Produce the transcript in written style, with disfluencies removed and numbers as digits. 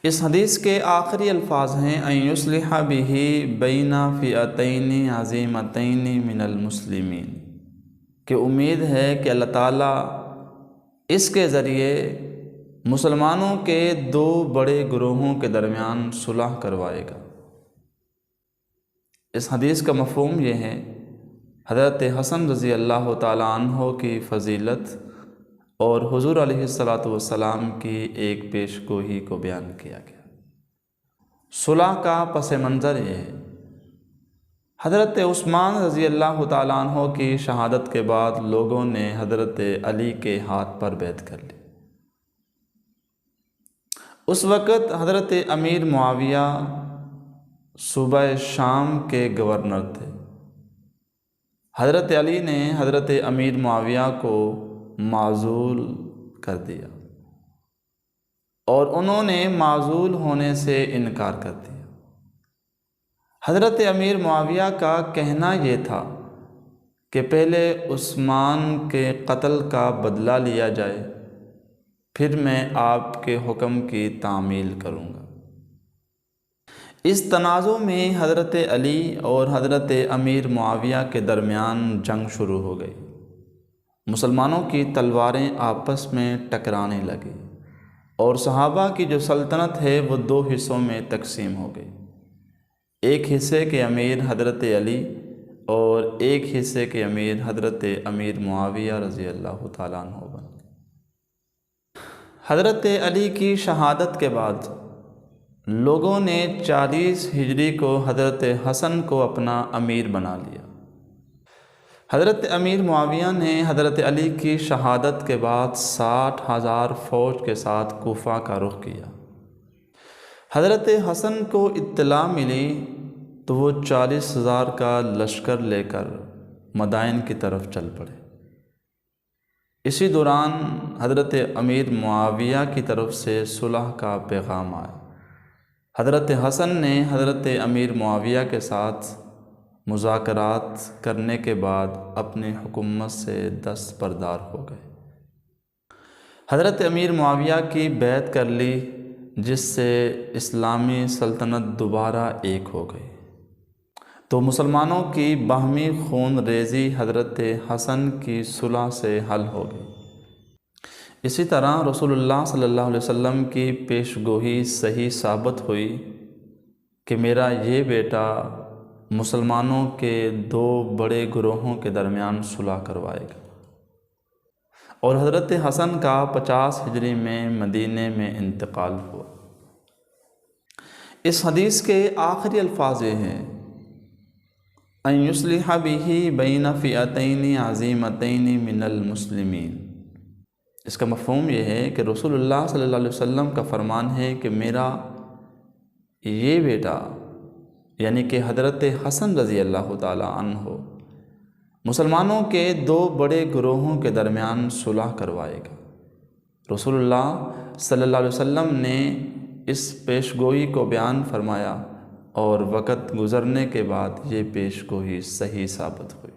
اس حدیث کے آخری الفاظ ہیں ان یصلح بہ بین فئتین عظیمتین من المسلمین، کہ امید ہے کہ اللہ تعالیٰ اس کے ذریعے مسلمانوں کے دو بڑے گروہوں کے درمیان صلح کروائے گا۔ اس حدیث کا مفہوم یہ ہے، حضرت حسن رضی اللہ تعالیٰ عنہ کی فضیلت اور حضور علیہ الصلاۃ والسلام کی ایک پیش گوئی کو بیان کیا گیا۔ صلح کا پس منظر یہ ہے، حضرت عثمان رضی اللہ تعالیٰ عنہ کی شہادت کے بعد لوگوں نے حضرت علی کے ہاتھ پر بیعت کر لی۔ اس وقت حضرت امیر معاویہ صوبہ شام کے گورنر تھے۔ حضرت علی نے حضرت امیر معاویہ کو معزول کر دیا اور انہوں نے معزول ہونے سے انکار کر دیا۔ حضرت امیر معاویہ کا کہنا یہ تھا کہ پہلے عثمان کے قتل کا بدلہ لیا جائے، پھر میں آپ کے حکم کی تعمیل کروں گا۔ اس تنازع میں حضرت علی اور حضرت امیر معاویہ کے درمیان جنگ شروع ہو گئی۔ مسلمانوں کی تلواریں آپس میں ٹکرانے لگیں اور صحابہ کی جو سلطنت ہے وہ دو حصوں میں تقسیم ہو گئی۔ ایک حصے کے امیر حضرت علی اور ایک حصے کے امیر حضرت امیر معاویہ رضی اللہ تعالیٰ عنہ بن گئے۔ حضرت علی کی شہادت کے بعد لوگوں نے 40 ہجری کو حضرت حسن کو اپنا امیر بنا لیا۔ حضرت امیر معاویہ نے حضرت علی کی شہادت کے بعد 60,000 فوج کے ساتھ کوفہ کا رخ کیا۔ حضرت حسن کو اطلاع ملی تو وہ 40,000 کا لشکر لے کر مدائن کی طرف چل پڑے۔ اسی دوران حضرت امیر معاویہ کی طرف سے صلح کا پیغام آیا۔ حضرت حسن نے حضرت امیر معاویہ کے ساتھ مذاکرات کرنے کے بعد اپنی حکومت سے دستبردار ہو گئے۔ حضرت امیر معاویہ کی بیعت کر لی، جس سے اسلامی سلطنت دوبارہ ایک ہو گئی، تو مسلمانوں کی باہمی خون ریزی حضرت حسن کی صلح سے حل ہو گئی۔ اسی طرح رسول اللہ صلی اللہ علیہ وسلم کی پیش گوئی صحیح ثابت ہوئی کہ میرا یہ بیٹا مسلمانوں کے دو بڑے گروہوں کے درمیان صلح کروائے گا، اور حضرت حسن کا 50 ہجری میں مدینے میں انتقال ہوا۔ اس حدیث کے آخری الفاظ یہ ہیں ان یصلح بہ بین فئتین عظیمتین من المسلمین۔ اس کا مفہوم یہ ہے کہ رسول اللہ صلی اللہ علیہ وسلم کا فرمان ہے کہ میرا یہ بیٹا یعنی کہ حضرت حسن رضی اللہ تعالیٰ عنہ مسلمانوں کے دو بڑے گروہوں کے درمیان صلح کروائے گا۔ رسول اللہ صلی اللہ علیہ وسلم نے اس پیش گوئی کو بیان فرمایا اور وقت گزرنے کے بعد یہ پیش گوئی صحیح ثابت ہوئی۔